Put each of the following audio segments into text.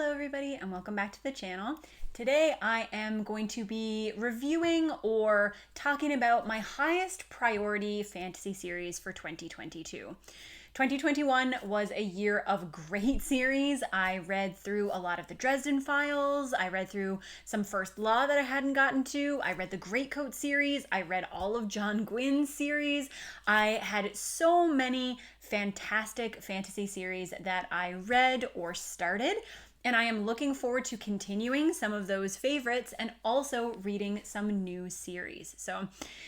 Hello everybody and welcome back to the channel. Today I am going to be reviewing or talking about my highest priority fantasy series for 2022. 2021 was a year of great series. I read through a lot of the Dresden Files. I read through some First Law that I hadn't gotten to. I read the Greatcoat series. I read all of John Gwyn's series. I had so many fantastic fantasy series that I read or started. And I am looking forward to continuing some of those favorites and also reading some new series. So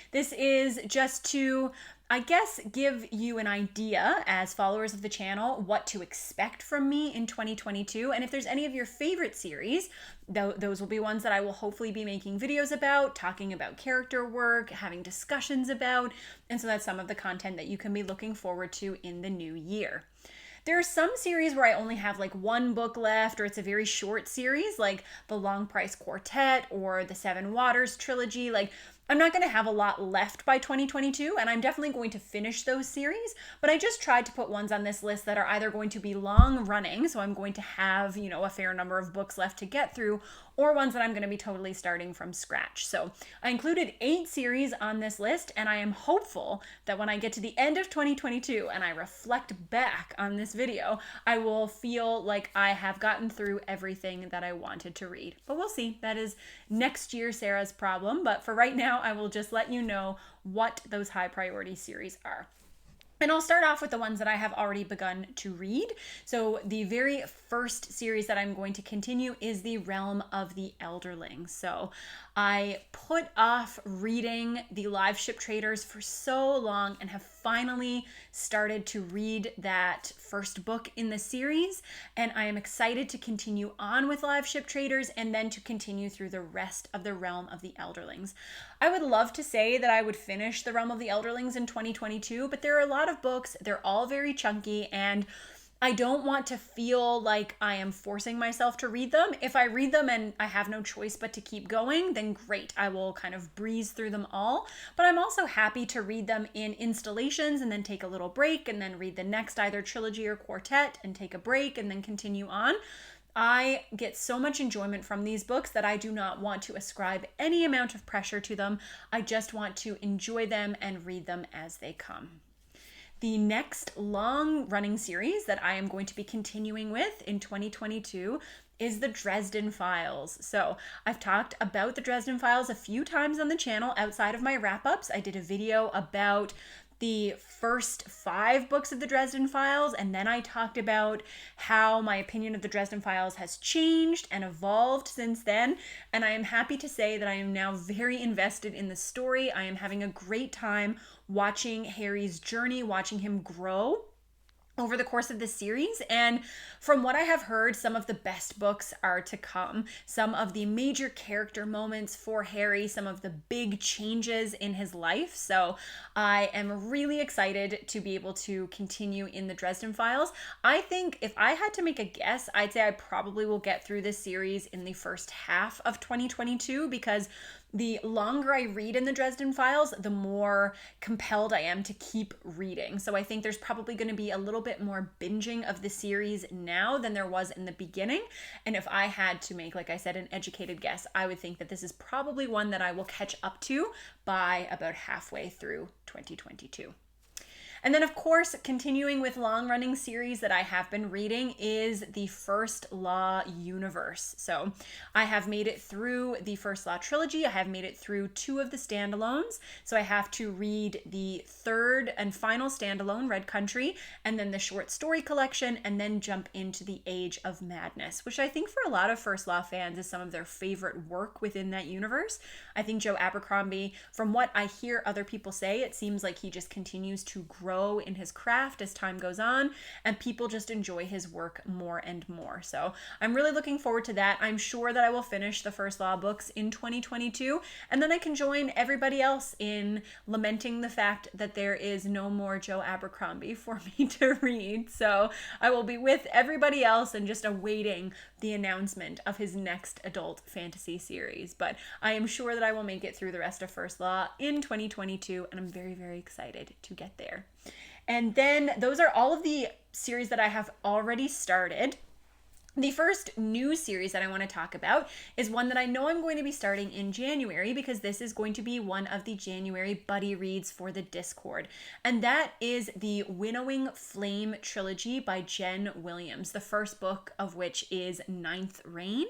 this is just to, I guess, give you an idea as followers of the channel what to expect from me in 2022. And if there's any of your favorite series, those will be ones that I will hopefully be making videos about, talking about character work, having discussions about. And so that's some of the content that you can be looking forward to in the new year. There are some series where I only have like one book left, or it's a very short series, like the Long Price Quartet or the Seven Waters trilogy. Like, I'm not going to have a lot left by 2022, and I'm definitely going to finish those series, but I just tried to put ones on this list that are either going to be long running, so I'm going to have, a fair number of books left to get through, or ones that I'm going to be totally starting from scratch. So I included 8 series on this list, and I am hopeful that when I get to the end of 2022 and I reflect back on this video, I will feel like I have gotten through everything that I wanted to read. But we'll see. That is next year Sarah's problem, but for right now, I will just let you know what those high priority series are. And I'll start off with the ones that I have already begun to read. So the very first series that I'm going to continue is The Realm of the Elderlings. So I put off reading the Live Ship Traders for so long and have finally started to read that first book in the series. And I am excited to continue on with Live Ship Traders and then to continue through the rest of the Realm of the Elderlings. I would love to say that I would finish the Realm of the Elderlings in 2022, but there are a lot of books. They're all very chunky, and I don't want to feel like I am forcing myself to read them. If I read them and I have no choice but to keep going, then great, I will kind of breeze through them all. But I'm also happy to read them in installations and then take a little break and then read the next either trilogy or quartet and take a break and then continue on. I get so much enjoyment from these books that I do not want to ascribe any amount of pressure to them. I just want to enjoy them and read them as they come. The next long-running series that I am going to be continuing with in 2022 is the Dresden Files. So I've talked about the Dresden Files a few times on the channel outside of my wrap-ups. I did a video about the first 5 books of the Dresden Files, and then I talked about how my opinion of the Dresden Files has changed and evolved since then, and I am happy to say that I am now very invested in the story. I am having a great time watching Harry's journey, watching him grow over the course of this series. And from what I have heard, some of the best books are to come. Some of the major character moments for Harry, some of the big changes in his life. So I am really excited to be able to continue in the Dresden Files. I think if I had to make a guess, I'd say I probably will get through this series in the first half of 2022, because the longer I read in the Dresden Files, the more compelled I am to keep reading. So I think there's probably going to be a little bit more binging of the series now than there was in the beginning. And if I had to make, like I said, an educated guess, I would think that this is probably one that I will catch up to by about halfway through 2022. And then, of course, continuing with long-running series that I have been reading is the First Law universe. So I have made it through the First Law trilogy. I have made it through 2 of the standalones. So I have to read the 3rd and final standalone, Red Country, and then the short story collection, and then jump into the Age of Madness, which I think for a lot of First Law fans is some of their favorite work within that universe. I think Joe Abercrombie, from what I hear other people say, it seems like he just continues to grow in his craft as time goes on, and people just enjoy his work more and more. So I'm really looking forward to that. I'm sure that I will finish the First Law books in 2022, and then I can join everybody else in lamenting the fact that there is no more Joe Abercrombie for me to read. So I will be with everybody else and just awaiting the announcement of his next adult fantasy series. But I am sure that I will make it through the rest of First Law in 2022, and I'm very, very excited to get there. And then those are all of the series that I have already started. The first new series that I want to talk about is one that I know I'm going to be starting in January, because this is going to be one of the January buddy reads for the Discord. And that is the Winnowing Flame trilogy by Jen Williams, the first book of which is Ninth Reign.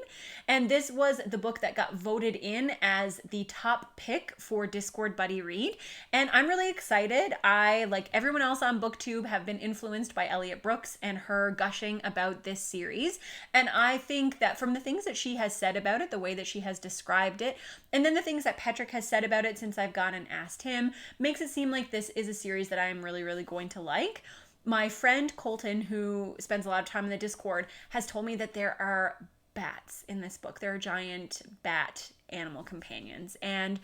And this was the book that got voted in as the top pick for Discord buddy read. And I'm really excited. I, like everyone else on BookTube, have been influenced by Elliot Brooks and her gushing about this series. And I think that from the things that she has said about it, the way that she has described it, and then the things that Patrick has said about it since I've gone and asked him, makes it seem like this is a series that I am really, really going to like. My friend Colton, who spends a lot of time in the Discord, has told me that there are bats in this book. There are giant bat animal companions. And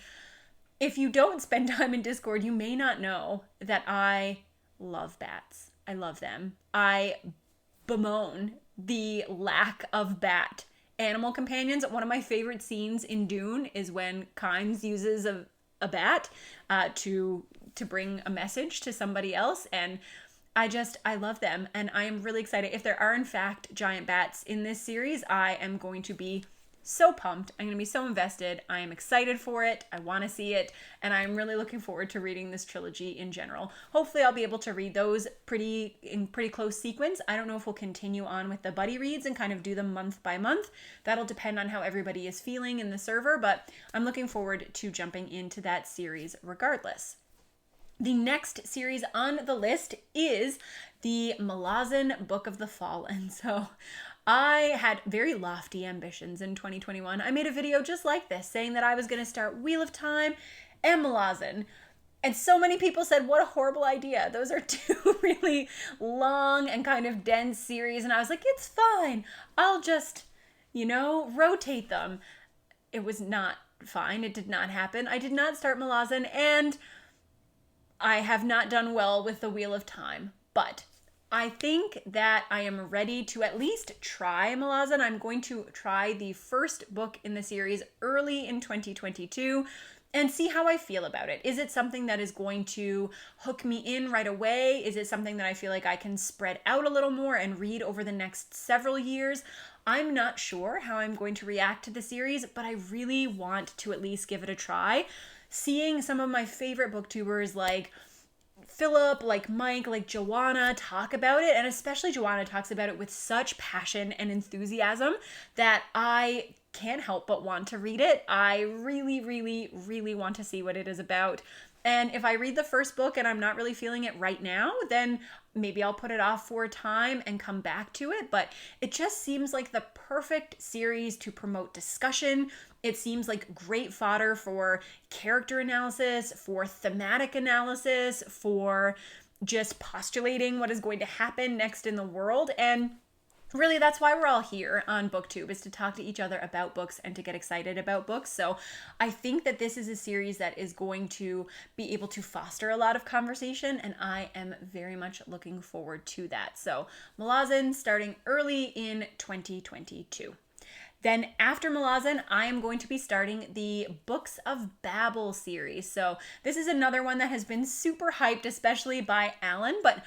if you don't spend time in Discord, you may not know that I love bats. I love them. I bemoan the lack of bat animal companions. One of my favorite scenes in Dune is when Kynes uses a bat to bring a message to somebody else, and I love them, and I am really excited. If there are in fact giant bats in this series, I am going to be so pumped. I'm going to be so invested. I am excited for it. I want to see it. And I'm really looking forward to reading this trilogy in general. Hopefully I'll be able to read those in pretty close sequence. I don't know if we'll continue on with the buddy reads and kind of do them month by month. That'll depend on how everybody is feeling in the server, but I'm looking forward to jumping into that series regardless. The next series on the list is the Malazan Book of the Fallen. So I had very lofty ambitions in 2021. I made a video just like this saying that I was going to start Wheel of Time and Malazan. And so many people said, what a horrible idea. Those are two really long and kind of dense series. And I was like, it's fine. I'll just, rotate them. It was not fine. It did not happen. I did not start Malazan, and I have not done well with the Wheel of Time. But I think that I am ready to at least try Malazan. I'm going to try the first book in the series early in 2022 and see how I feel about it. Is it something that is going to hook me in right away? Is it something that I feel like I can spread out a little more and read over the next several years? I'm not sure how I'm going to react to the series, but I really want to at least give it a try. Seeing some of my favorite booktubers like Philip, like Mike, like Joanna talk about it, and especially Joanna talks about it with such passion and enthusiasm that I can't help but want to read it. I really, really, really want to see what it is about. And if I read the first book and I'm not really feeling it right now, then maybe I'll put it off for a time and come back to it. But it just seems like the perfect series to promote discussion. It seems like great fodder for character analysis, for thematic analysis, for just postulating what is going to happen next in the world. And really, that's why we're all here on BookTube, is to talk to each other about books and to get excited about books. So I think that this is a series that is going to be able to foster a lot of conversation, and I am very much looking forward to that. So Malazan starting early in 2022. Then after Malazan, I am going to be starting the Books of Babel series. So this is another one that has been super hyped, especially by Alan, but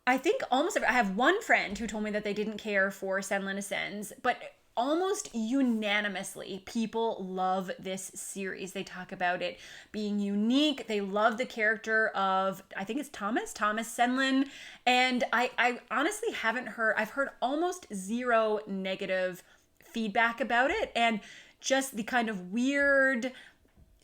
I think I have one friend who told me that they didn't care for Senlin Ascends, but almost unanimously, people love this series. They talk about it being unique. They love the character of, I think it's Thomas Senlin. And I honestly I've heard almost zero negative feedback about it. And just the kind of weird,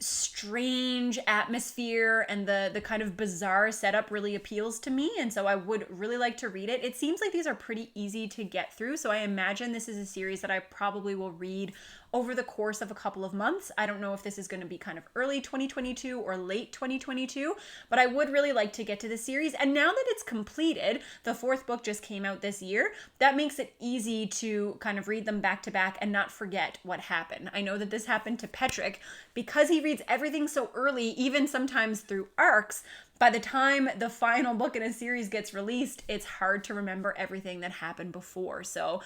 strange atmosphere and the kind of bizarre setup really appeals to me, and so I would really like to read it. It seems like these are pretty easy to get through, so I imagine this is a series that I probably will read over the course of a couple of months. I don't know if this is going to be kind of early 2022 or late 2022, but I would really like to get to the series. And now that it's completed, the fourth book just came out this year, that makes it easy to kind of read them back to back and not forget what happened. I know that this happened to Patrick because he reads everything so early, even sometimes through arcs. By the time the final book in a series gets released, it's hard to remember everything that happened before. So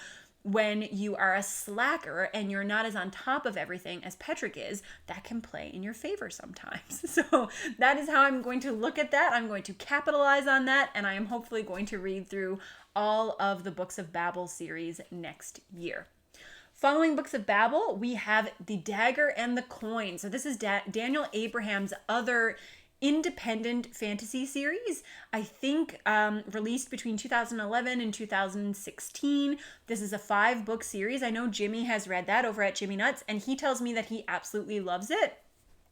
when you are a slacker and you're not as on top of everything as Petrick is, that can play in your favor sometimes. So that is how I'm going to look at that. I'm going to capitalize on that, and I am hopefully going to read through all of the Books of Babel series next year. Following Books of Babel, we have The Dagger and the Coin. So this is Daniel Abraham's other independent fantasy series, I think released between 2011 and 2016. This is a 5-book series. I know Jimmy has read that over at Jimmy Nuts, and he tells me that he absolutely loves it.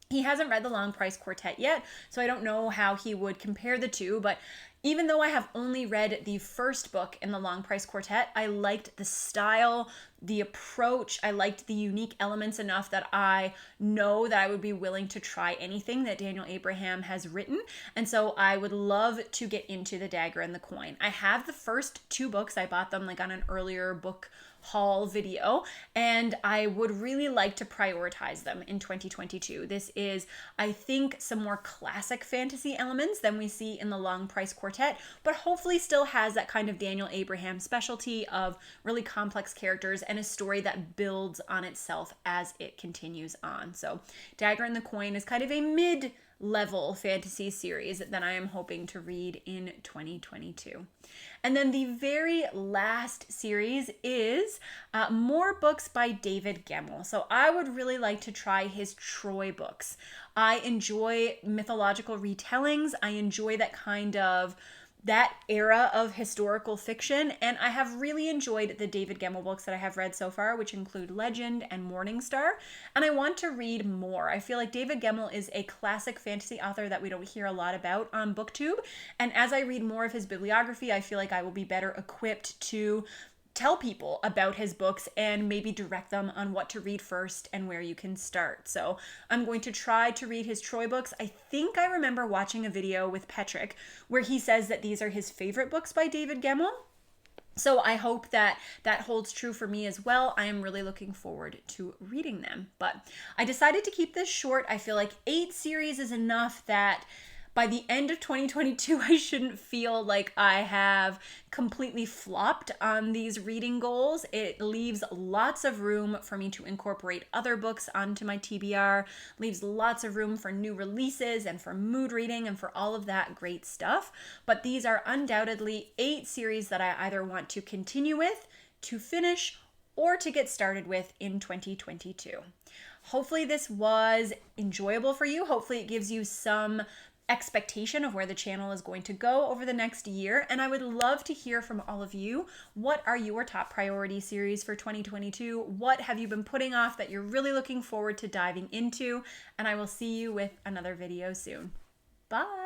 He hasn't read the Long Price Quartet yet, so I don't know how he would compare the two, but even though I have only read the first book in the Long Price Quartet, I liked the style, the approach. I liked the unique elements enough that I know that I would be willing to try anything that Daniel Abraham has written. And so I would love to get into The Dagger and the Coin. I have the first 2 books. I bought them like on an earlier book haul video, and I would really like to prioritize them in 2022. This is, I think, some more classic fantasy elements than we see in the Long Price Quartet, but hopefully still has that kind of Daniel Abraham specialty of really complex characters and a story that builds on itself as it continues on. So Dagger and the Coin is kind of a mid-level fantasy series that I am hoping to read in 2022. And then the very last series is more books by David Gilmour. So I would really like to try his Troy books. I enjoy mythological retellings. I enjoy that era of historical fiction, and I have really enjoyed the David Gilmour books that I have read so far, which include Legend and Morningstar, and I want to read more. I feel like David Gilmour is a classic fantasy author that we don't hear a lot about on BookTube, and as I read more of his bibliography, I feel like I will be better equipped to tell people about his books and maybe direct them on what to read first and where you can start. So I'm going to try to read his Troy books. I think I remember watching a video with Petrick where he says that these are his favorite books by David Gilmour. So I hope that that holds true for me as well. I am really looking forward to reading them. But I decided to keep this short. I feel like 8 series is enough that by the end of 2022, I shouldn't feel like I have completely flopped on these reading goals. It leaves lots of room for me to incorporate other books onto my TBR, leaves lots of room for new releases and for mood reading and for all of that great stuff. But these are undoubtedly 8 series that I either want to continue with, to finish, or to get started with in 2022. Hopefully this was enjoyable for you. Hopefully it gives you some expectation of where the channel is going to go over the next year, and I would love to hear from all of you. What are your top priority series for 2022? What have you been putting off that you're really looking forward to diving into? And I will see you with another video soon. Bye!